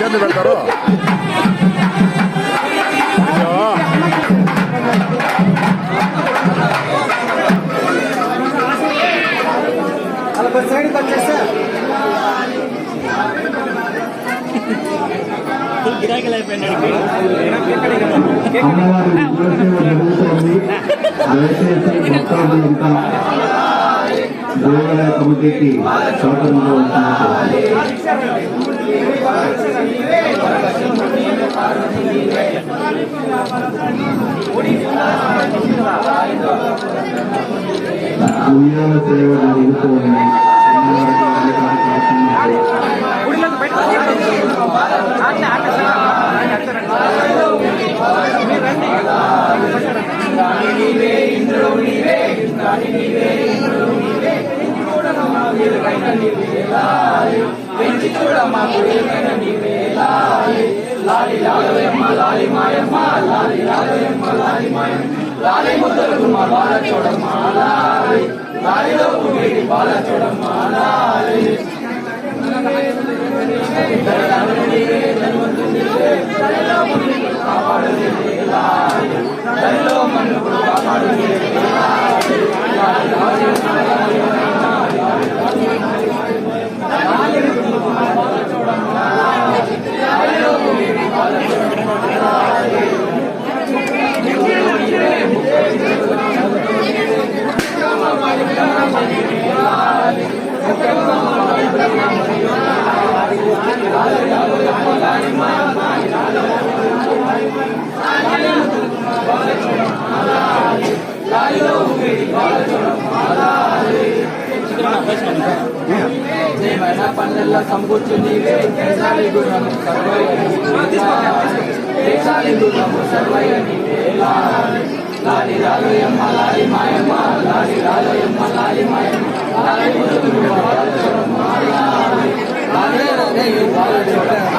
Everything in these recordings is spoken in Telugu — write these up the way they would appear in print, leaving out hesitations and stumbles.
చేతులు పెడతారు. సైడ్కి వచ్చేసా గిరాకీలు అయిపోయినాడు. దేవాలయ కమిటీకి స్వాగతంగా ఉయ్యాల సేవ జరుగుతోంది. పండ్ల సంబుచ్చు నీవే దేశాలి గుణము సర్వయ్య నీవే లాలి రాలయమ్మ లాలి మాయమ్మ లాలి రాలయమ్మ లాలి మాయమ్మ లాలి ముద్దులు బాలచోడమ్మ లాలి లాలి బాలచోడమ్మ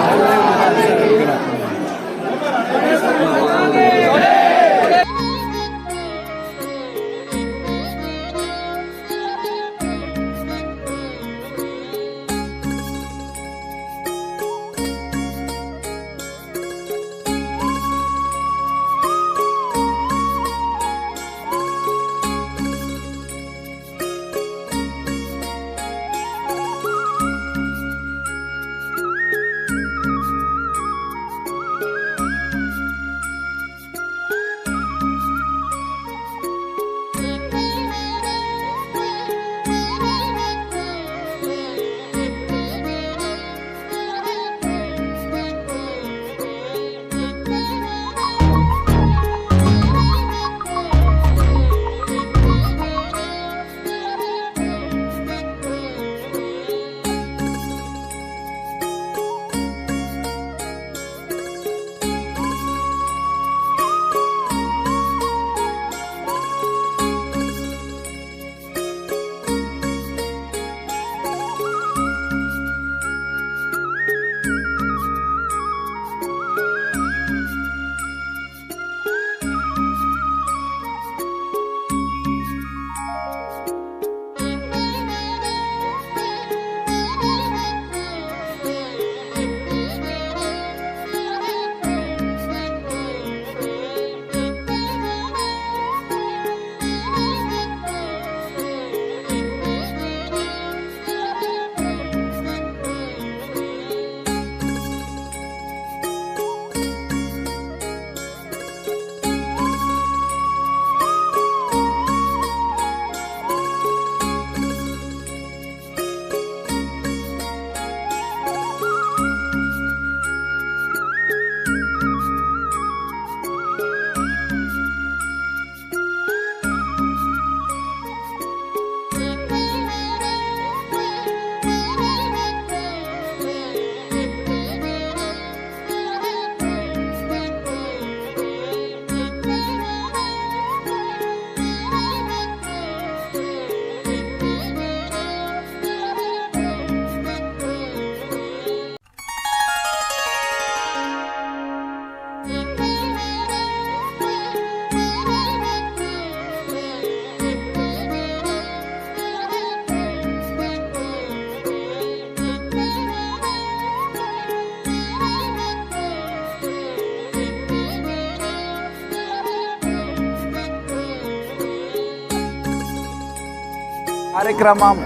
కార్యక్రమం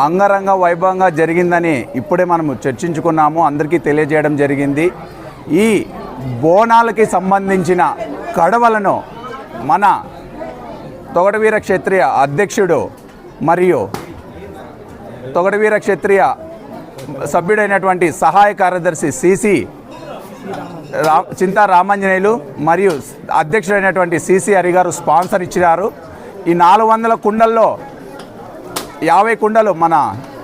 అంగరంగ వైభవంగా జరిగిందని ఇప్పుడే మనము చర్చించుకున్నాము, అందరికీ తెలియజేయడం జరిగింది. ఈ బోనాలకి సంబంధించిన కడవలను మన తొగటవీర క్షత్రియ అధ్యక్షుడు మరియు తొగటవీర క్షత్రియ సభ్యుడైనటువంటి సహాయ కార్యదర్శి సిసి చింతా రామాంజనేయులు మరియు అధ్యక్షుడైనటువంటి సిసి హరి గారు స్పాన్సర్ ఇచ్చినారు. ఈ 400 కుండల్లో 50 కుండలు మన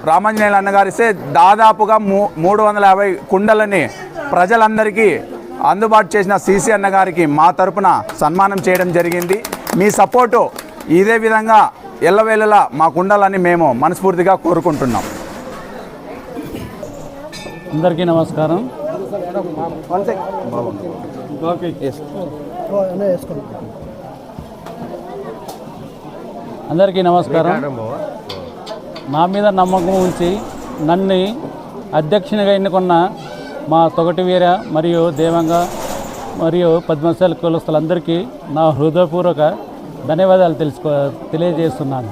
రామాంజనేయులు అన్నగారిస్తే దాదాపుగా 350 కుండలని ప్రజలందరికీ అందుబాటు చేసిన సిసి అన్నగారికి మా తరపున సన్మానం చేయడం జరిగింది. మీ సపోర్టు ఇదే విధంగా ఎల్లవేళలా మాకు ఉండాలని మేము మనస్ఫూర్తిగా కోరుకుంటున్నాం. అందరికీ నమస్కారం. అందరికీ నమస్కారం. నా మీద నమ్మకం ఉంచి నన్ను అధ్యక్షునిగా ఎన్నుకున్న మా తొగటవీర మరియు దేవంగ మరియు పద్మశాలి కులస్తులందరికీ నా హృదయపూర్వక ధన్యవాదాలు తెలియజేస్తున్నాను.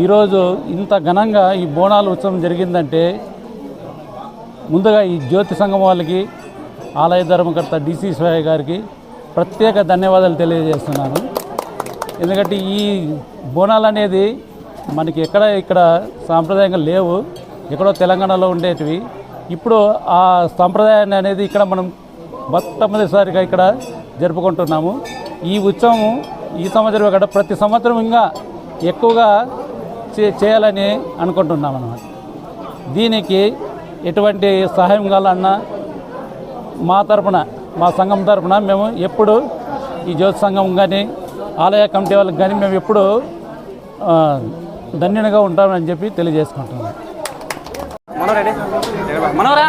ఈరోజు ఇంత ఘనంగా ఈ బోనాల ఉత్సవం జరిగిందంటే ముందుగా ఈ జ్యోతి సంఘం వాళ్ళకి, ఆలయ ధర్మకర్త డిసి స్వామి గారికి ప్రత్యేక ధన్యవాదాలు తెలియజేస్తున్నాను. ఎందుకంటే ఈ బోనాలు అనేది మనకి ఇక్కడ సాంప్రదాయంగా లేవు, ఎక్కడో తెలంగాణలో ఉండేటివి. ఇప్పుడు ఆ సాంప్రదాయాన్ని అనేది ఇక్కడ మనం మొట్టమొదటిసారిగా ఇక్కడ జరుపుకుంటున్నాము. ఈ ఉత్సవం ఈ సంవత్సరం ఇక్కడ ప్రతి సంవత్సరం ఇంకా ఎక్కువగా చేయాలని అనుకుంటున్నాం అన్నమాట. దీనికి ఎటువంటి సహాయం కావాలన్నా మా తరపున, మా సంఘం తరపున మేము ఎప్పుడు ఈ జ్యోతి సంఘం కానీ ఆలయ కమిటీ వాళ్ళకి కానీ మేము ఎప్పుడు ధన్యునిగా ఉంటామని చెప్పి తెలియజేసుకుంటున్నాం. మనోరా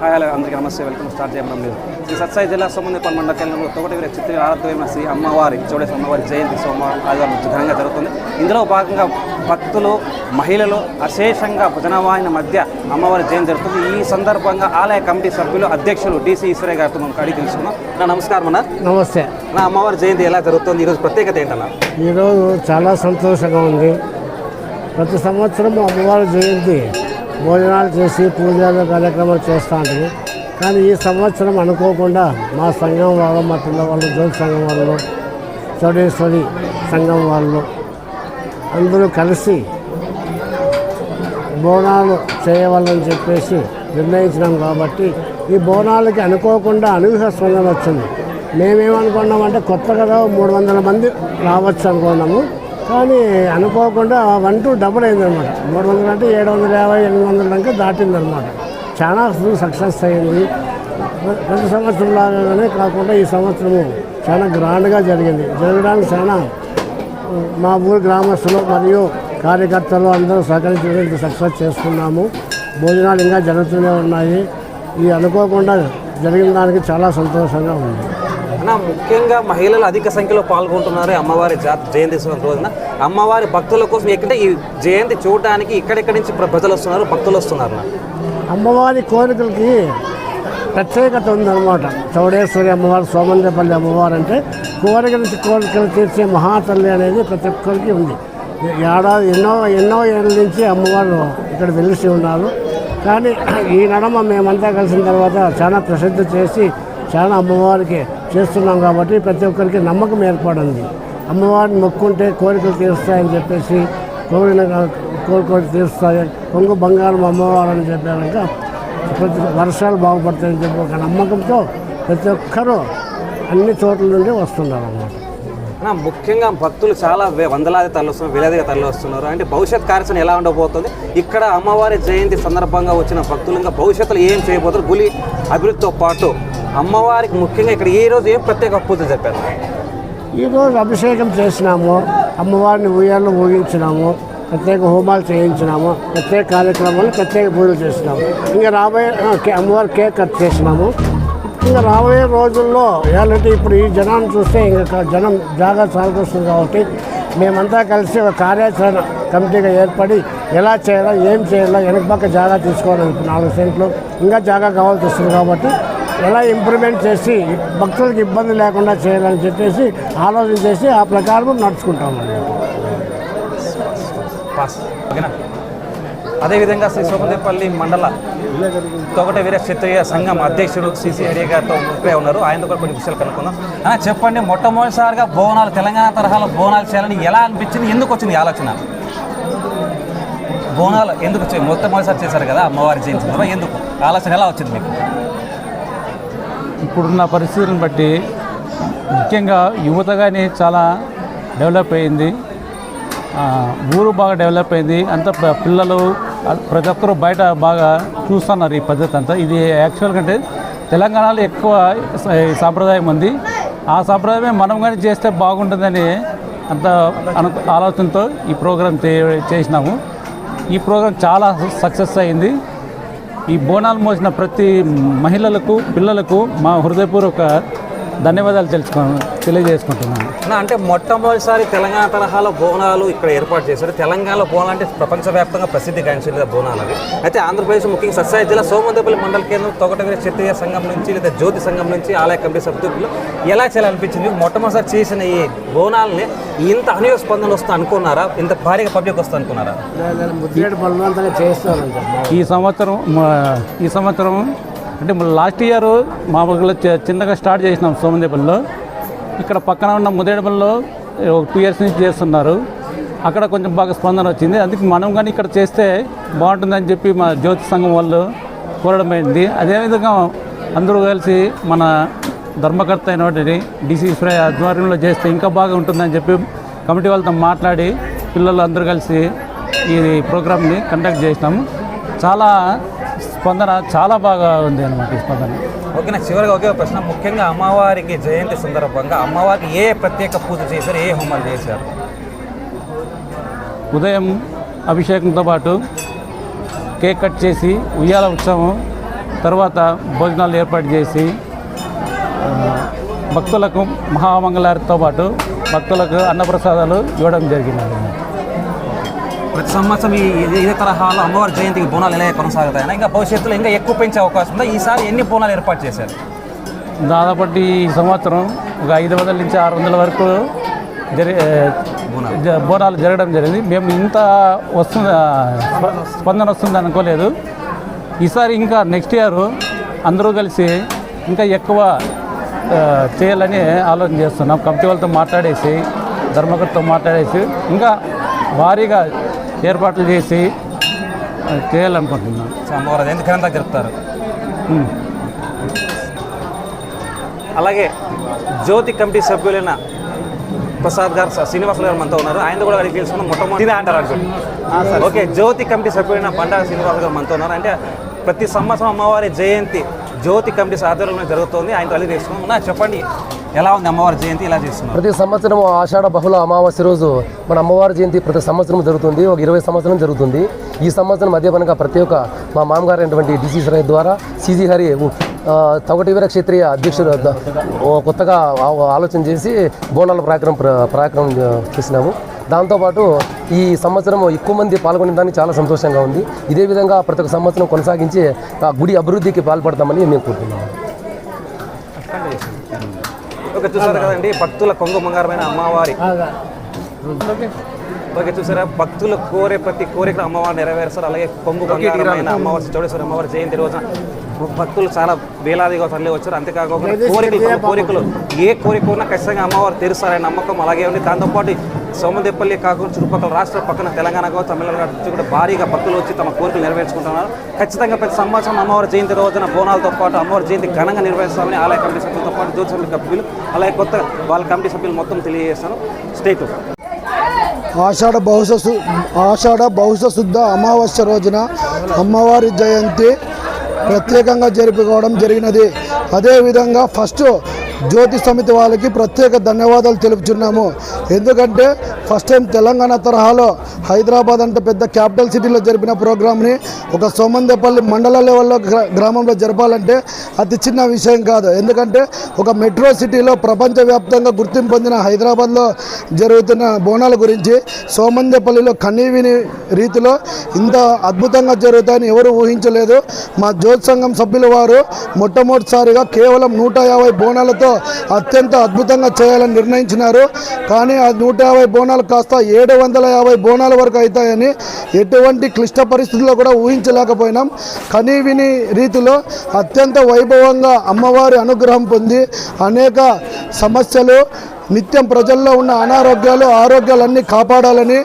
హాయ్ హలో అందరికీ నమస్తే, వెల్కమ్ స్టార్ట్ చేయడం లేదు. శ్రీ సత్సాయి జిల్లా సోమందేపల్లి మండల కేంద్రంలో తొగటవీర చిత్ర ఆరాధ్యమైన శ్రీ అమ్మవారి చౌడేశ్వరి అమ్మవారి జయంతి సోమవారం ఆదివారం ఘనంగా జరుగుతుంది. ఇందులో భాగంగా భక్తులు, మహిళలు అశేషంగా భజనవాహిని మధ్య అమ్మవారి జయంతి జరుగుతుంది. ఈ సందర్భంగా ఆలయ కమిటీ సభ్యులు అధ్యక్షులు డిసి ఈశ్వరయ్య గారితో మనం అడిగి తెలుసుకున్నాం. నా నమస్కారం అన్న. నమస్తే. నా అమ్మవారి జయంతి ఎలా జరుగుతుంది, ఈరోజు ప్రత్యేకత ఏంటన్నా? ఈరోజు చాలా సంతోషంగా ఉంది. ప్రతి సంవత్సరం అమ్మవారి జయంతి భోజనాలు చేసి పూజలు కార్యక్రమాలు చేస్తూ ఉంటుంది. కానీ ఈ సంవత్సరం అనుకోకుండా మా సంఘం వాళ్ళు, మా పిల్లవాళ్ళు, జ్యోతి సంఘం వాళ్ళు, చౌడేశ్వరి సంఘం వాళ్ళు అందరూ కలిసి బోనాలు చేయవాలని చెప్పేసి నిర్ణయించినాం. కాబట్టి ఈ బోనాలకి అనుకోకుండా అనూహ్య స్పందన వచ్చింది. మేమేమనుకున్నామంటే కొత్త కదా 300 మంది రావచ్చు అనుకున్నాము. కానీ అనుకోకుండా 1 to డబుల్ అయిందనమాట. 300 అంటే 750, 800 దాకా దాటిందనమాట. చాలా సక్సెస్ అయింది. ప్రతి సంవత్సరం లాగానే కాకుండా ఈ సంవత్సరము చాలా గ్రాండ్గా జరిగింది. జరగడానికి చాలా మా ఊరు గ్రామస్తులు మరియు కార్యకర్తలు అందరూ సహకరించి సక్సెస్ చేసుకున్నాము. భోజనాలు ఇంకా జరుగుతూనే ఉన్నాయి. ఈ అనుకోకుండా జరిగిన దానికి చాలా సంతోషంగా ఉంది. అన్న, ముఖ్యంగా మహిళలు అధిక సంఖ్యలో పాల్గొంటున్నారు అమ్మవారి జయంతి రోజున. అమ్మవారి భక్తుల కోసం ఎక్కడంటే ఈ జయంతి చూడడానికి ఇక్కడెక్కడి నుంచి ప్రజలు వస్తున్నారు, భక్తులు వస్తున్నారు. అమ్మవారి కోరికలకి ప్రత్యేకత ఉందన్నమాట. చౌడేశ్వరి అమ్మవారు, సోమందేపల్లి అమ్మవారు అంటే కోరిక నుంచి కోరికలు తీర్చే మహాతల్లి అనేది ప్రతి ఒక్కరికి ఉంది. ఏడాది ఎన్నో ఏళ్ళ నుంచి అమ్మవారు ఇక్కడ వెలిసి ఉన్నారు. కానీ ఈ నడమ మేమంతా కలిసిన తర్వాత చాలా ప్రసిద్ధి చేసి చాలా అమ్మవారికి చేస్తున్నాం. కాబట్టి ప్రతి ఒక్కరికి నమ్మకం ఏర్పడింది. అమ్మవారిని మొక్కుంటే కోరికలు తీరుస్తాయని చెప్పేసి, కోరికలు తీరుస్తాయి, కొంగు బంగారం అమ్మవారు అని చెప్పాక ప్రతి వర్షాలు బాగుపడతాయని చెప్పి ఒక నమ్మకంతో ప్రతి ఒక్కరూ అన్ని చోట్ల నుండి వస్తున్నారు అన్నమాట. ముఖ్యంగా భక్తులు చాలా వందలాది తరలి వస్తున్నారు, వేలాదిగా తరలి వస్తున్నారు. అంటే భవిష్యత్ కార్యక్రమం ఎలా ఉండబోతుంది? ఇక్కడ అమ్మవారి జయంతి సందర్భంగా వచ్చిన భక్తులు ఇంకా భవిష్యత్తులో ఏం చేయబోతారు? గుడి అభివృద్ధితో పాటు అమ్మవారికి ముఖ్యంగా ఇక్కడ ఈ రోజు ఏం ప్రత్యేక పూజలు చెప్పారు? ఈరోజు అభిషేకం చేసినాము, అమ్మవారిని ఉయ్యాల్లో ఊగించినాము, ప్రత్యేక హోమాలు చేయించినాము, ప్రత్యేక కార్యక్రమాలు, ప్రత్యేక పూజలు చేసినాము. ఇంకా రాబోయే అమ్మవారి కేక్ కట్ చేసినాము. ఇంకా రాబోయే రోజుల్లో ఏంటంటే ఇప్పుడు ఈ జనాన్ని చూస్తే ఇంకా జనం జాగా చాలుకొస్తుంది. కాబట్టి మేమంతా కలిసి ఒక కార్యాచరణ కమిటీగా ఏర్పడి ఎలా చేయాలా, ఏం చేయాలా, వెనక పక్క జాగా తీసుకోవాలి. 4 సెంట్లు ఇంకా జాగా కావాల్సి వస్తుంది. కాబట్టి ఎలా ఇంప్రూవ్మెంట్ చేసి భక్తులకు ఇబ్బంది లేకుండా చేయాలని చెప్పేసి ఆలోచన చేసి ఆ ప్రకారం నడుచుకుంటామండి. అదేవిధంగా శ్రీ సోమందేపల్లి మండల తొగటవీర క్షత్రియ సంఘం అధ్యక్షుడు సిసి హరి గారితో ముప్పై ఉన్నారు. ఆయనతో కూడా కొన్ని విషయాలు కనుక్కుందాం. చెప్పండి, మొట్టమొదటిసారిగా బోనాలు, తెలంగాణ తరహాలో బోనాలు చేయాలని ఎలా అనిపించింది? ఎందుకు వచ్చింది ఆలోచన? బోనాలు ఎందుకు మొట్టమొదటిసారి చేశారు కదా అమ్మవారి జయంతి, ఎందుకు ఆలోచన ఎలా వచ్చింది మీకు? ఇప్పుడున్న పరిస్థితులను బట్టి ముఖ్యంగా యువతగానే చాలా డెవలప్ అయింది. ఊరు బాగా డెవలప్ అయింది. అంత పిల్లలు ప్రతి ఒక్కరు బయట బాగా చూస్తున్నారు ఈ పద్ధతి అంతా. ఇది యాక్చువల్ కంటే తెలంగాణలో ఎక్కువ సాంప్రదాయం ఉంది. ఆ సాంప్రదాయమే మనం కానీ చేస్తే బాగుంటుందని అంత ఆలోచనతో ఈ ప్రోగ్రాం చేసినాము. ఈ ప్రోగ్రాం చాలా సక్సెస్ అయింది. ఈ బోనాలు మోసిన ప్రతి మహిళలకు, పిల్లలకు మా హృదయపూర్వక ధన్యవాదాలు తెలియజేసుకుంటున్నాను. అంటే మొట్టమొదటిసారి తెలంగాణ తరహాలో బోనాలు ఇక్కడ ఏర్పాటు చేశారు. తెలంగాణలో బోనాలు అంటే ప్రపంచవ్యాప్తంగా ప్రసిద్ధి గాంచిన బోనాలు అవి. అయితే ఆంధ్రప్రదేశ్ ముఖ్యంగా సత్సాయి జిల్లా సోమందేపల్లి మండల కేంద్రం తొగటవీర క్షత్రియ సంఘం నుంచి లేదా జ్యోతి సంఘం నుంచి ఆలయ కమిటీ సభ్యులు ఎలా చేయాలనిపించింది? మొట్టమొదటిసారి చేసిన ఈ బోనాలని ఇంత అనూహ్య స్పందన వస్తుంది అనుకున్నారా? ఇంత భారీగా పబ్లిక్ వస్తుంది అనుకున్నారా? ఈ సంవత్సరం అంటే లాస్ట్ ఇయర్ మా ఊళ్ళో చిన్నగా స్టార్ట్ చేసినాం సోమందేపల్లిలో. ఇక్కడ పక్కన ఉన్న ముదేడపల్లిలో ఒక 2 years నుంచి చేస్తున్నారు. అక్కడ కొంచెం బాగా స్పందన వచ్చింది. అందుకే మనం కానీ ఇక్కడ చేస్తే బాగుంటుందని చెప్పి మా జ్యోతి సంఘం వాళ్ళు కోరడం అయింది. అదేవిధంగా అందరూ కలిసి మన ధర్మకర్త అయినటువంటి డిసి ఈశ్వరయ్య ఆధ్వర్యంలో చేస్తే ఇంకా బాగా ఉంటుందని చెప్పి కమిటీ వాళ్ళతో మాట్లాడి పిల్లలు అందరూ కలిసి ఈ ప్రోగ్రామ్ని కండక్ట్ చేసినాము. చాలా స్పందన చాలా బాగా ఉంది అన్నమాట ఈ స్పందన. ఓకే, నాకు చివరిగా ఒకే ప్రశ్న, ముఖ్యంగా అమ్మవారికి జయంతి సందర్భంగా అమ్మవారికి ఏ ప్రత్యేక పూజ చేశారు, ఏ హోమాలు చేశారు? ఉదయం అభిషేకంతో పాటు కేక్ కట్ చేసి ఉయ్యాల ఉత్సవం, తర్వాత భోజనాలు ఏర్పాటు చేసి భక్తులకు మహామంగళారతితో పాటు భక్తులకు అన్నప్రసాదాలు ఇవ్వడం జరిగింది. ప్రతి సంవత్సరం ఇదే తరహాలో అమ్మవారి జయంతికి బోనాలు ఎలా కొనసాగుతాయని, ఇంకా భవిష్యత్తులో ఇంకా ఎక్కువ పెంచే అవకాశం ఉందా? ఈసారి ఎన్ని బోనాలు ఏర్పాటు చేశారు? దాదాపు ఈ సంవత్సరం ఒక 500 నుంచి 600 వరకు బోనాలు జరగడం జరిగింది. మేము ఇంత స్పందన వస్తుంది అనుకోలేదు. ఈసారి ఇంకా నెక్స్ట్ ఇయర్ అందరూ కలిసి ఇంకా ఎక్కువ చేయాలని ఆలోచన చేస్తున్నాం. కమిటీ వాళ్ళతో మాట్లాడేసి, ధర్మకర్తతో మాట్లాడేసి ఇంకా భారీగా ఏర్పాట్లు చేసి చేయాలనుకుంటున్నాం. అమ్మవారి జయంతి ఘనంగా జరుపుతారు. అలాగే జ్యోతి కమిటీ సభ్యులైన ప్రసాద్ గారు, శ్రీనివాసులు గారు మనతో ఉన్నారు. ఆయన కూడా అడిగి తెలుసుకున్నాం. మొట్టమొదటి అంటారు అనుకోండి. ఓకే, జ్యోతి కమిటీ సభ్యులైన బండారు శ్రీనివాసు గారు మనతో ఉన్నారు. అంటే ప్రతి సంవత్సరం అమ్మవారి జయంతి జ్యోతి కమిటీ ఆధ్వర్యంలో జరుగుతుంది. ఆయనతో అడిగి తెలుసుకున్నాం. చెప్పండి, ఎలా ఉంది అమ్మవారి జయంతి, ఎలా చేస్తున్నారు? ప్రతి సంవత్సరం ఆషాఢ బహుళ అమావాస్య రోజు మన అమ్మవారి జయంతి ప్రతి సంవత్సరం జరుగుతుంది. ఒక 20 సంవత్సరం జరుగుతుంది. ఈ సంవత్సరం అదేపనగా ప్రతి ఒక్క మా మామగారు అయినటువంటి డిసి ఈశ్వరయ్య ద్వారా సిజి హరి తొగటివీర క్షత్రియ అధ్యక్షుడు కొత్తగా ఆలోచన చేసి బోనాల కార్యక్రమం చేసినాము. దాంతోపాటు ఈ సంవత్సరం ఎక్కువ మంది పాల్గొనే దానికి చాలా సంతోషంగా ఉంది. ఇదే విధంగా ప్రతి ఒక్క సంవత్సరం కొనసాగించి ఆ గుడి అభివృద్ధికి పాల్పడతామని మేము కోరుతున్నాము. ఓకే, చూసారు కదండి, భక్తుల కొంగు బంగారమైన అమ్మవారి. ఓకే, చూసారా, భక్తులు కోరే ప్రతి కోరిక అమ్మవారు నెరవేరుస్తారు. అలాగే కొంగు బంగారమైన అమ్మవారి చౌడేశ్వరి అమ్మవారి జయంతి రోజున భక్తులు చాలా వేలాదిగా తరలి వచ్చారు. అంతేకాకుండా కోరికలు ఏ కోరిక ఉన్నా ఖచ్చితంగా అమ్మవారు తెరుస్తారనే నమ్మకం అలాగే ఉంది. దాంతోపాటు సోమదేపల్లి కాకుండా చుట్టుపక్కల రాష్ట్ర పక్కన తెలంగాణ కావచ్చు, తమిళనాడు నుంచి కూడా భారీగా భక్తులు వచ్చి తమ కోరికలు నెరవేర్చుకుంటున్నారు. ఖచ్చితంగా ప్రతి సంవత్సరం అమ్మవారి జయంతి రోజున బోనాలతో పాటు అమ్మవారి జయంతి ఘనంగా నిర్వహిస్తామని ఆలయ కమిటీ సభ్యులతో పాటు జ్యోతి సమితి సభ్యులు అలాగే కొత్త వాళ్ళ కమిటీ సభ్యులు మొత్తం తెలియజేస్తాను. స్టేట్ ఆషాఢ బహుశ శుద్ధ అమావాస్య రోజున అమ్మవారి జయంతి ప్రత్యేకంగా జరుపుకోవడం జరిగినది. అదేవిధంగా ఫస్ట్ జ్యోతి సమితి వాళ్ళకి ప్రత్యేక ధన్యవాదాలు తెలుపుచున్నాము. ఎందుకంటే ఫస్ట్ టైం తెలంగాణ తరహాలో హైదరాబాద్ అంటే పెద్ద క్యాపిటల్ సిటీలో జరిపిన ప్రోగ్రామ్ని ఒక సోమందేపల్లి మండల లెవెల్లో గ్రామంలో జరపాలంటే అతి చిన్న విషయం కాదు. ఎందుకంటే ఒక మెట్రో సిటీలో ప్రపంచవ్యాప్తంగా గుర్తింపు పొందిన హైదరాబాద్లో జరుగుతున్న బోనాల గురించి సోమందేపల్లిలో కనీవిని రీతిలో ఇంత అద్భుతంగా జరుగుతాయని ఎవరు ఊహించలేదు. మా జ్యోతి సంఘం సభ్యుల వారు మొట్టమొదటిసారిగా కేవలం 150 బోనాలతో అత్యంత అద్భుతంగా చేయాలని నిర్ణయించినారు. కానీ ఆ 150 బోనాలు కాస్త 750 బోనాల వరకు అవుతాయని ఎటువంటి క్లిష్ట పరిస్థితుల్లో కూడా ఊహించలేకపోయినాం. కనీవిని రీతిలో అత్యంత వైభవంగా అమ్మవారి అనుగ్రహం పొంది అనేక సమస్యలు నిత్యం ప్రజల్లో ఉన్న ఆరోగ్యాలన్నీ కాపాడాలని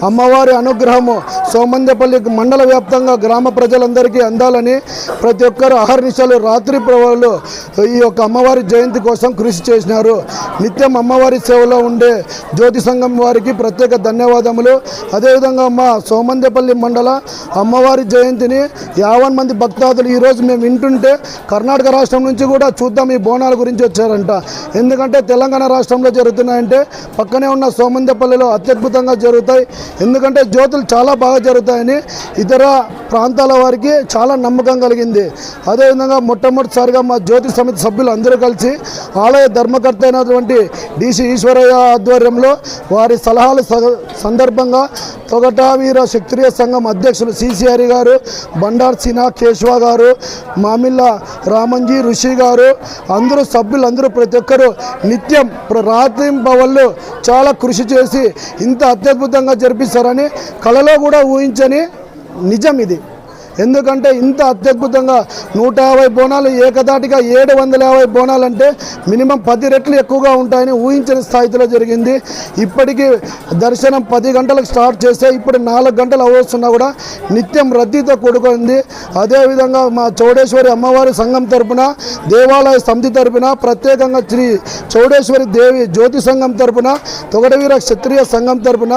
అమ్మవారి అనుగ్రహము సోమందేపల్లి మండల వ్యాప్తంగా గ్రామ ప్రజలందరికీ అందాలని ప్రతి ఒక్కరు అహర్నిశలు రాత్రి ప్రవలు ఈ యొక్క అమ్మవారి జయంతి కోసం కృషి చేసినారు. నిత్యం అమ్మవారి సేవలో ఉండే జ్యోతి సంఘం వారికి ప్రత్యేక ధన్యవాదములు. అదేవిధంగా మా సోమందేపల్లి మండల అమ్మవారి జయంతిని 50 మంది భక్తాదులు ఈరోజు మేము వింటుంటే కర్ణాటక రాష్ట్రం నుంచి కూడా చూద్దాం ఈ బోనాల గురించి వచ్చారంట. ఎందుకంటే తెలంగాణ రాష్ట్రంలో జరుగుతున్నాయంటే పక్కనే ఉన్న సోమందేపల్లిలో అత్యద్భుతంగా జరుగుతాయి. ఎందుకంటే జ్యోతులు చాలా బాగా జరుగుతాయని ఇతర ప్రాంతాల వారికి చాలా నమ్మకం కలిగింది. అదేవిధంగా మొట్టమొదటిసారిగా మా జ్యోతి సమితి సభ్యులు అందరూ కలిసి ఆలయ ధర్మకర్త అయినటువంటి డిసి ఈశ్వరయ్య ఆధ్వర్యంలో వారి సలహాల సందర్భంగా తొగటవీర క్షత్రియ సంఘం అధ్యక్షులు సిసిఆర్ గారు, బండార్ సినా కేశవ గారు, మామిళ్ళ రామంజీ ఋషి గారు అందరూ సభ్యులందరూ ప్రతి ఒక్కరూ నిత్యం రాత్రి భవన్లు చాలా కృషి చేసి ఇంత అత్యద్భుతంగా జరిపిస్తారని కలలో కూడా ఊహించని నిజం ఇది. ఎందుకంటే ఇంత అత్యద్భుతంగా 150 బోనాలు ఏకదాటిగా 750 బోనాలు అంటే మినిమం 10 రెట్లు ఎక్కువగా ఉంటాయని ఊహించని స్థాయిలో జరిగింది. ఇప్పటికీ దర్శనం 10 గంటలకు స్టార్ట్ చేస్తే ఇప్పుడు 4 గంటలు అవ్వస్తున్నా కూడా నిత్యం రద్దీతో కూడుకుంది. అదేవిధంగా మా చౌడేశ్వరి అమ్మవారి సంఘం తరపున, దేవాలయ సమితి తరపున, ప్రత్యేకంగా శ్రీ చౌడేశ్వరి దేవి జ్యోతి సంఘం తరపున, తొగటవీర క్షత్రియ సంఘం తరపున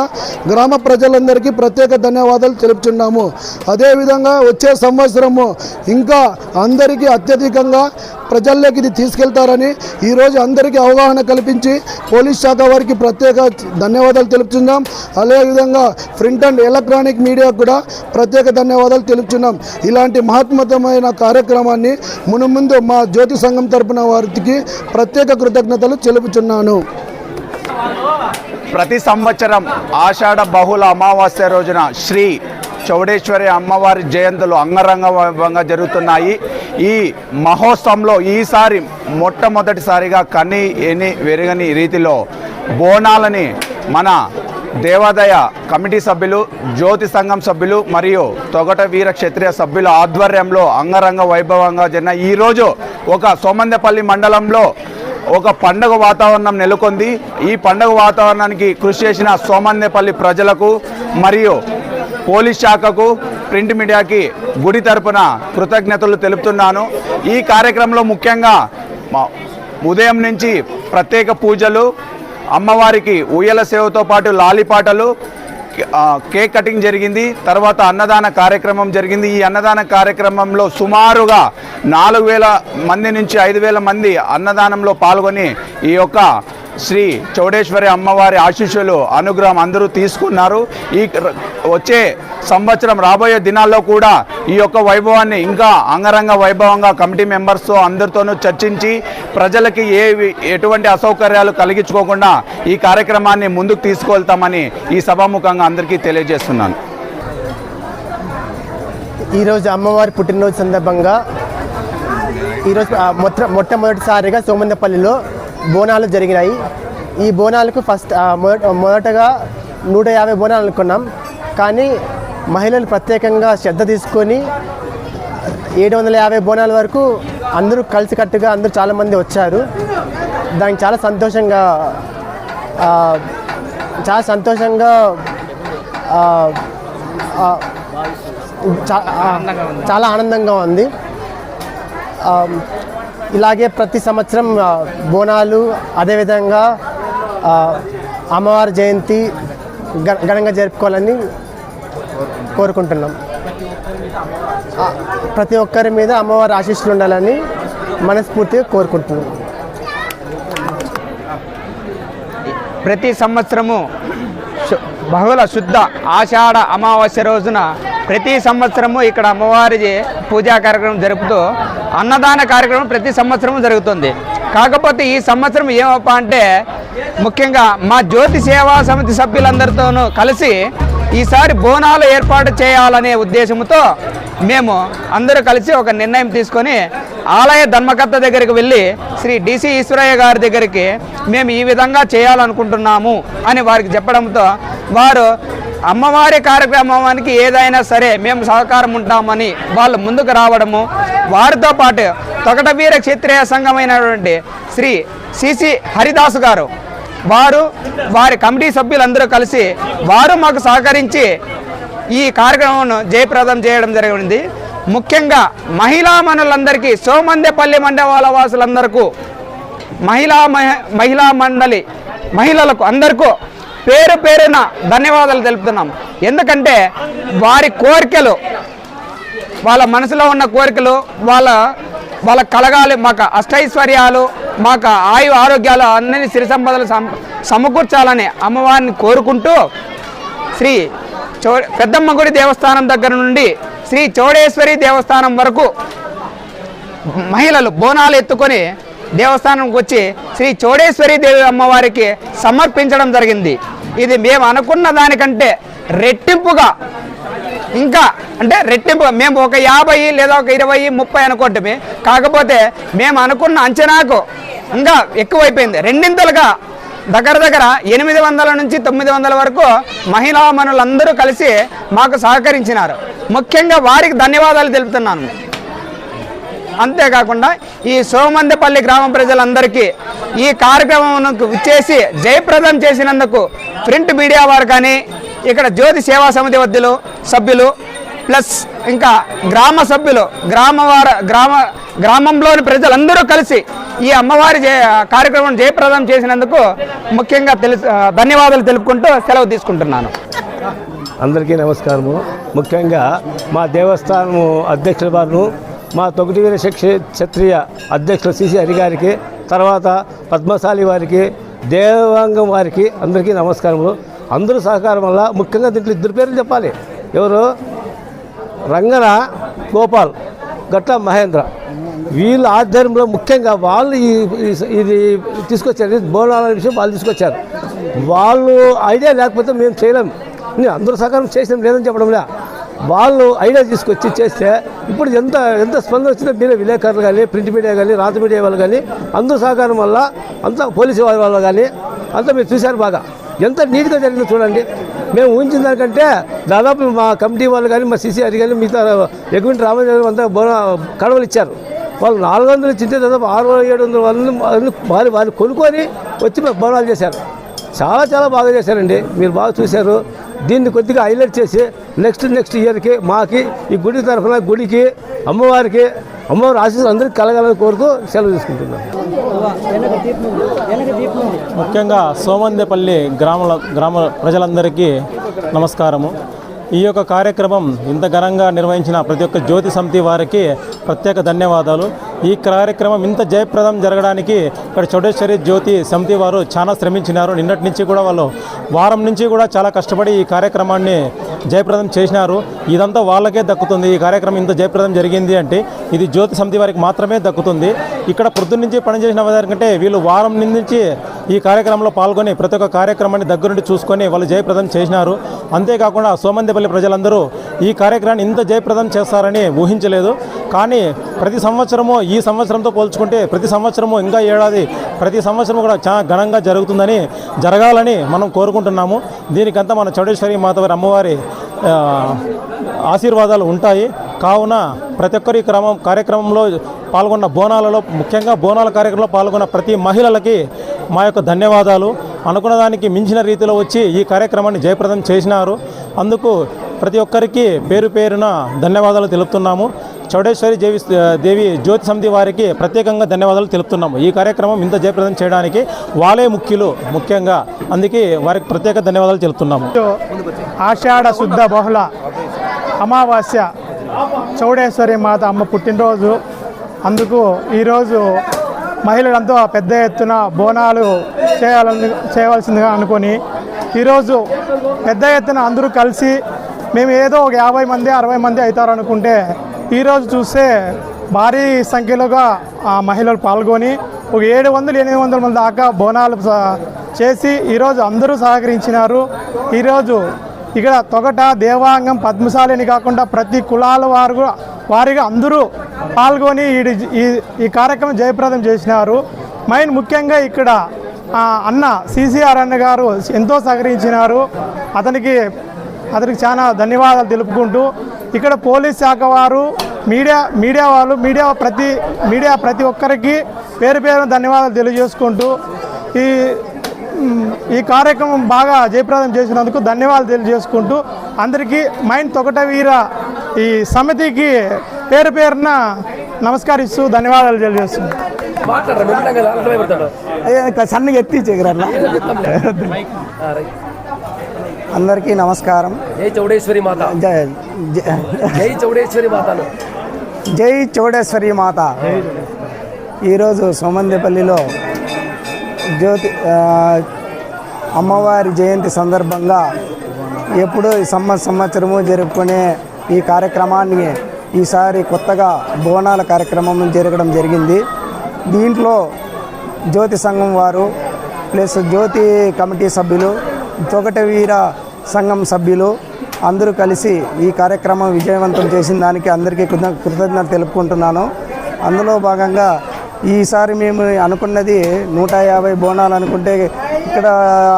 గ్రామ ప్రజలందరికీ ప్రత్యేక ధన్యవాదాలు తెలుపుతున్నాము. అదేవిధంగా వచ్చే సంవత్సరము ఇంకా అందరికీ అత్యధికంగా ప్రజల్లోకి ఇది తీసుకెళ్తారని ఈరోజు అందరికీ అవగాహన కల్పించి పోలీస్ శాఖ వారికి ప్రత్యేక ధన్యవాదాలు తెలుపుతున్నాం. అదేవిధంగా ప్రింట్ అండ్ ఎలక్ట్రానిక్ మీడియా కూడా ప్రత్యేక ధన్యవాదాలు తెలుపుతున్నాం. ఇలాంటి మహత్వమైన కార్యక్రమాన్ని మునుముందు మా జ్యోతి సంఘం తరపున వారికి ప్రత్యేక కృతజ్ఞతలు తెలుపుతున్నాను. ప్రతి సంవత్సరం ఆషాఢ బహుళ అమావాస్య రోజున శ్రీ చౌడేశ్వరి అమ్మవారి జయంతులు అంగరంగ వైభవంగా జరుగుతున్నాయి. ఈ మహోత్సవంలో ఈసారి మొట్టమొదటిసారిగా కని ఎని వెరగని రీతిలో బోనాలని మన దేవాదాయ కమిటీ సభ్యులు, జ్యోతి సంఘం సభ్యులు మరియు తొగట వీర క్షత్రియ సభ్యుల ఆధ్వర్యంలో అంగరంగ వైభవంగా జరిగిన ఈరోజు ఒక సోమందేపల్లి మండలంలో ఒక పండుగ వాతావరణం నెలకొంది. ఈ పండుగ వాతావరణానికి కృషి చేసిన సోమందేపల్లి ప్రజలకు మరియు పోలీస్ శాఖకు, ప్రింట్ మీడియాకి గుడి తరపున కృతజ్ఞతలు తెలుపుతున్నాను. ఈ కార్యక్రమంలో ముఖ్యంగా ఉదయం నుంచి ప్రత్యేక పూజలు, అమ్మవారికి ఉయ్యల సేవతో పాటు లాలిపాటలు, కేక్ కటింగ్ జరిగింది. తర్వాత అన్నదాన కార్యక్రమం జరిగింది. ఈ అన్నదాన కార్యక్రమంలో సుమారుగా 4000 మంది నుంచి 5000 మంది అన్నదానంలో పాల్గొని ఈ యొక్క శ్రీ చౌడేశ్వరి అమ్మవారి ఆశీస్సులు, అనుగ్రహం అందరూ తీసుకున్నారు. ఈ వచ్చే సంవత్సరం రాబోయే దినాల్లో కూడా ఈ యొక్క వైభవాన్ని ఇంకా అంగరంగ వైభవంగా కమిటీ మెంబర్స్తో అందరితోనూ చర్చించి ప్రజలకి ఎటువంటి అసౌకర్యాలు కలిగించుకోకుండా ఈ కార్యక్రమాన్ని ముందుకు తీసుకువెళ్తామని ఈ సభాముఖంగా అందరికీ తెలియజేస్తున్నాను. ఈరోజు అమ్మవారి పుట్టినరోజు సందర్భంగా ఈరోజు మొట్టమొదటిసారిగా సోమందేపల్లిలో బోనాలు జరిగినాయి. ఈ బోనాలకు మొదటగా 150 బోనాలు అనుకున్నాం. కానీ మహిళలు ప్రత్యేకంగా శ్రద్ధ తీసుకొని 750 బోనాల వరకు అందరూ కలిసికట్టుగా అందరూ చాలామంది వచ్చారు. దానికి చాలా ఆనందంగా ఉంది. ఇలాగే ప్రతి సంవత్సరం బోనాలు, అదేవిధంగా అమ్మవారి జయంతి ఘనంగా జరుపుకోవాలని కోరుకుంటున్నాం. ప్రతి ఒక్కరి మీద అమ్మవారి ఆశీస్సులు ఉండాలని మనస్ఫూర్తిగా కోరుకుంటున్నాం. ప్రతి సంవత్సరము బహుళ శుద్ధ ఆషాఢ అమావాస్య రోజున ప్రతి సంవత్సరము ఇక్కడ అమ్మవారి పూజా కార్యక్రమం జరుపుతూ అన్నదాన కార్యక్రమం ప్రతి సంవత్సరం జరుగుతుంది. కాకపోతే ఈ సంవత్సరం ఏమప్ప అంటే ముఖ్యంగా మా జ్యోతి సేవా సమితి సభ్యులందరితోనూ కలిసి ఈసారి బోనాలు ఏర్పాటు చేయాలనే ఉద్దేశంతో మేము అందరూ కలిసి ఒక నిర్ణయం తీసుకొని ఆలయ ధర్మకర్త దగ్గరికి వెళ్ళి శ్రీ డిసి ఈశ్వరయ్య గారి దగ్గరికి మేము ఈ విధంగా చేయాలనుకుంటున్నాము అని వారికి చెప్పడంతో వారు అమ్మవారి కార్యక్రమానికి ఏదైనా సరే మేము సహకారం ఉంటామని వాళ్ళు ముందుకు రావడము, వారితో పాటు తొగట వీర క్షత్రియ సంఘమైనటువంటి శ్రీ సిసి హరిదాసు గారు, వారి కమిటీ సభ్యులందరూ కలిసి వారు మాకు సహకరించి ఈ కార్యక్రమం జయప్రదం చేయడం జరిగింది. ముఖ్యంగా మహిళామణులందరికీ, సోమందేపల్లి మండల వాసులందరికీ, మహిళా మండలి మహిళలకు అందరికీ పేరు పేరున ధన్యవాదాలు తెలుపుతున్నాం. ఎందుకంటే వారి కోరికలు, వాళ్ళ మనసులో ఉన్న కోరికలు వాళ్ళ కలగాలి, మాకు అష్టైశ్వర్యాలు, మాకు ఆరోగ్యాలు అన్ని సిరి సంపదలు సమకూర్చాలని అమ్మవారిని కోరుకుంటూ శ్రీ పెద్దమ్మ గుడి దేవస్థానం దగ్గర నుండి శ్రీ చౌడేశ్వరి దేవస్థానం వరకు మహిళలు బోనాలు ఎత్తుకొని దేవస్థానంకి వచ్చి శ్రీ చౌడేశ్వరి దేవి అమ్మవారికి సమర్పించడం జరిగింది. ఇది మేము అనుకున్న దానికంటే రెట్టింపుగా, ఇంకా అంటే రెట్టింపుగా మేము ఒక 50 లేదా ఒక 20, 30 అనుకుంటే, కాకపోతే మేము అనుకున్న అంచనాకు ఇంకా ఎక్కువైపోయింది. రెండింతలుగా దగ్గర 800 నుంచి 900 వరకు మహిళామణులందరూ కలిసి మాకు సహకరించినారు. ముఖ్యంగా వారికి ధన్యవాదాలు తెలుపుతున్నాను. అంతేకాకుండా ఈ సోమందేపల్లి గ్రామ ప్రజలందరికీ ఈ కార్యక్రమంకు ఇచ్చేసి జయప్రదం చేసినందుకు ప్రింట్ మీడియా వారు కానీ, ఇక్కడ జ్యోతి సేవా సమితి సభ్యులు ప్లస్ ఇంకా గ్రామ సభ్యులు, గ్రామంలోని ప్రజలందరూ కలిసి ఈ అమ్మవారి కార్యక్రమం జయప్రదం చేసినందుకు ముఖ్యంగా ధన్యవాదాలు తెలుపుకుంటూ సెలవు తీసుకుంటున్నాను. అందరికీ నమస్కారము. ముఖ్యంగా మా దేవస్థానము అధ్యక్షుల వారు, మా తొగటివీర క్షత్రియ అధ్యక్షులు సిసి హరి గారికి, తర్వాత పద్మశాలి వారికి, దేవాంగం వారికి అందరికీ నమస్కారములు. అందరూ సహకారం వల్ల ముఖ్యంగా దీంట్లో ఇద్దరు పేర్లు చెప్పాలి. ఎవరు? రంగన గోపాల్, గట్ల మహేంద్ర. వీళ్ళ ఆధ్వర్యంలో ముఖ్యంగా వాళ్ళు ఇది తీసుకొచ్చారు. బోనాల విషయం వాళ్ళు తీసుకొచ్చారు. వాళ్ళు ఐడియా లేకపోతే మేము చేయలేము. అందరూ సహకారం చేసినాం లేదని చెప్పడంలే. వాళ్ళు ఐడియా తీసుకొచ్చి చేస్తే ఇప్పుడు ఎంత స్పందన వచ్చిందో మీరే విలేకరులు కానీ, ప్రింట్ మీడియా కానీ, రాత మీడియా వాళ్ళు కానీ అందరూ సహకారం వల్ల, అంతా పోలీసు వాళ్ళు కానీ అంతా మీరు చూశారు. బాగా ఎంత నీట్గా జరిగిందో చూడండి. మేము ఊహించిన దానికంటే దాదాపు మా కమిటీ వాళ్ళు కానీ, మా సిసి హరి కానీ, మిగతా ఎగుంటి రామచంద్ర అంతా కడవలు ఇచ్చారు. వాళ్ళు 400 ఇచ్చింటే దాదాపు 600-700 వాళ్ళు కొనుక్కొని వచ్చి బోనాలు చేశారు. చాలా బాగా చేశారండి. మీరు బాగా చూశారు. దీన్ని కొద్దిగా హైలైట్ చేసి నెక్స్ట్ ఇయర్కి మాకి ఈ గుడి తరఫున గుడికి అమ్మవారికి అమ్మవారి ఆశీస్సులు అందరికీ కలగాలని కోరుతూ సెలవు తీసుకుంటున్నాం. ముఖ్యంగా సోమందేపల్లి గ్రామ ప్రజలందరికీ నమస్కారము. ఈ యొక్క కార్యక్రమం ఇంత ఘనంగా నిర్వహించిన ప్రతి ఒక్క జ్యోతి సమితి వారికి ప్రత్యేక ధన్యవాదాలు. ఈ కార్యక్రమం ఇంత జయప్రదం జరగడానికి ఇక్కడ చౌడేశ్వరి జ్యోతి సమితి వారు చాలా శ్రమించినారు. నిన్నటి నుంచి కూడా వాళ్ళు వారం నుంచి కూడా చాలా కష్టపడి ఈ కార్యక్రమాన్ని జయప్రదం చేసినారు. ఇదంతా వాళ్ళకే దక్కుతుంది. ఈ కార్యక్రమం ఇంత జయప్రదం జరిగింది అంటే ఇది జ్యోతి సమితి వారికి మాత్రమే దక్కుతుంది. ఇక్కడ పొద్దున్న నుంచి పనిచేసిన వారికంటే వీళ్ళు వారం నుంచి ఈ కార్యక్రమంలో పాల్గొని ప్రతి ఒక్క కార్యక్రమాన్ని దగ్గరుండి చూసుకొని వాళ్ళు జయప్రదం చేసినారు. అంతేకాకుండా సోమందేపల్లి ప్రజలందరూ ఈ కార్యక్రమాన్ని ఇంత జయప్రదం చేస్తారని ఊహించలేదు. కానీ ప్రతి సంవత్సరము ఈ సంవత్సరంతో పోల్చుకుంటే ప్రతి సంవత్సరము ఇంకా ఏడాది ప్రతి సంవత్సరం కూడా చాలా ఘనంగా జరగాలని మనం కోరుకుంటున్నాము. దీనికంతా మన చౌడేశ్వరి మాతవారి అమ్మవారి ఆశీర్వాదాలు ఉంటాయి. కావున ప్రతి ఒక్కరి కార్యక్రమంలో పాల్గొన్న బోనాలలో, ముఖ్యంగా బోనాల కార్యక్రమంలో పాల్గొన్న ప్రతి మహిళలకి మా యొక్క ధన్యవాదాలు. అనుకున్న దానికి మించిన రీతిలో వచ్చి ఈ కార్యక్రమాన్ని జయప్రదం చేసినారు. అందుకు ప్రతి ఒక్కరికి పేరున ధన్యవాదాలు తెలుపుతున్నాము. చౌడేశ్వరి దేవి జ్యోతి సమితి వారికి ప్రత్యేకంగా ధన్యవాదాలు తెలుపుతున్నాము. ఈ కార్యక్రమం ఇంత జయప్రదం చేయడానికి వాళ్ళే ముఖ్యంగా అందుకే వారికి ప్రత్యేక ధన్యవాదాలు తెలుపుతున్నాము. ఆషాఢ శుద్ధ బహుళ అమావాస్య చౌడేశ్వరి మాత అమ్మ పుట్టినరోజు. అందుకు ఈరోజు మహిళలంతా పెద్ద ఎత్తున బోనాలు చేయవలసిందిగా అనుకొని ఈరోజు పెద్ద ఎత్తున అందరూ కలిసి మేము ఏదో ఒక 50 మంది 60 మంది అవుతారనుకుంటే ఈరోజు చూస్తే భారీ సంఖ్యలోగా మహిళలు పాల్గొని ఒక 700-800 మంది దాకా బోనాలు చేసి ఈరోజు అందరూ సహకరించినారు. ఈరోజు ఇక్కడ తొగట, దేవాంగం, పద్మశాలిని కాకుండా ప్రతి కులాల వారిగా అందరూ పాల్గొని ఈ కార్యక్రమం జయప్రదం చేసినారు. ముఖ్యంగా ఇక్కడ అన్న సిసిఆర్ అన్న గారు ఎంతో సహకరించినారు. అతనికి చాలా ధన్యవాదాలు తెలుపుకుంటూ ఇక్కడ పోలీస్ శాఖ వారు, మీడియా ప్రతి ఒక్కరికి పేరు ధన్యవాదాలు తెలియజేసుకుంటూ ఈ కార్యక్రమం బాగా జయప్రదం చేసినందుకు ధన్యవాదాలు తెలియజేసుకుంటూ అందరికీ తొగటవీర ఈ సమితికి పేరున నమస్కరిస్తూ ధన్యవాదాలు తెలియజేస్తున్నాను. సన్నగా ఎత్తిచ్చేయగలరా? అందరికీ నమస్కారం. జై చౌడేశ్వరి మాత. జై చౌడేశ్వరి మాత. జై చౌడేశ్వరి మాత. ఈరోజు సోమందేపల్లిలో జ్యోతి అమ్మవారి జయంతి సందర్భంగా ఎప్పుడూ సంవత్సరము జరుపుకునే ఈ కార్యక్రమాన్ని ఈసారి కొత్తగా బోనాల కార్యక్రమం జరగడం జరిగింది. దీంట్లో జ్యోతి సంఘం వారు ప్లస్ జ్యోతి కమిటీ సభ్యులు, తొగటవీర సంఘం సభ్యులు అందరూ కలిసి ఈ కార్యక్రమం విజయవంతం చేసిన దానికి అందరికీ కృతజ్ఞతలు తెలుపుకుంటున్నాను. అందులో భాగంగా ఈసారి మేము అనుకున్నది 150 బోనాలు అనుకుంటే ఇక్కడ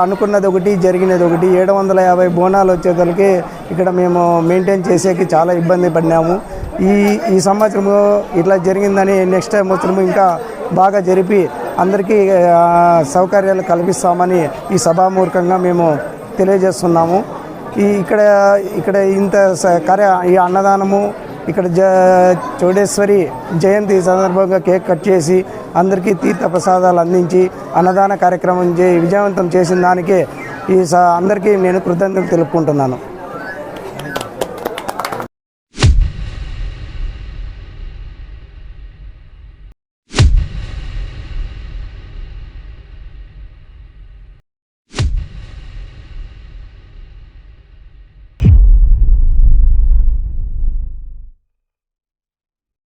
అనుకున్నది ఒకటి జరిగినది ఒకటి. 750 బోనాలు వచ్చేసరికి ఇక్కడ మేము మెయింటైన్ చేసేకి చాలా ఇబ్బంది పడినాము. ఈ సంవత్సరము ఇట్లా జరిగిందని నెక్స్ట్ సంవత్సరము ఇంకా బాగా జరిపి అందరికీ సౌకర్యాలు కల్పిస్తామని ఈ సభామూర్ఖంగా మేము తెలియజేస్తున్నాము. ఇక్కడ ఇంత ఈ అన్నదానము ఇక్కడ చౌడేశ్వరి జయంతి సందర్భంగా కేక్ కట్ చేసి అందరికీ తీర్థ ప్రసాదాలు అందించి అన్నదాన కార్యక్రమం విజయవంతం చేసిన దానికే అందరికీ నేను కృతజ్ఞతలు తెలుపుకుంటున్నాను.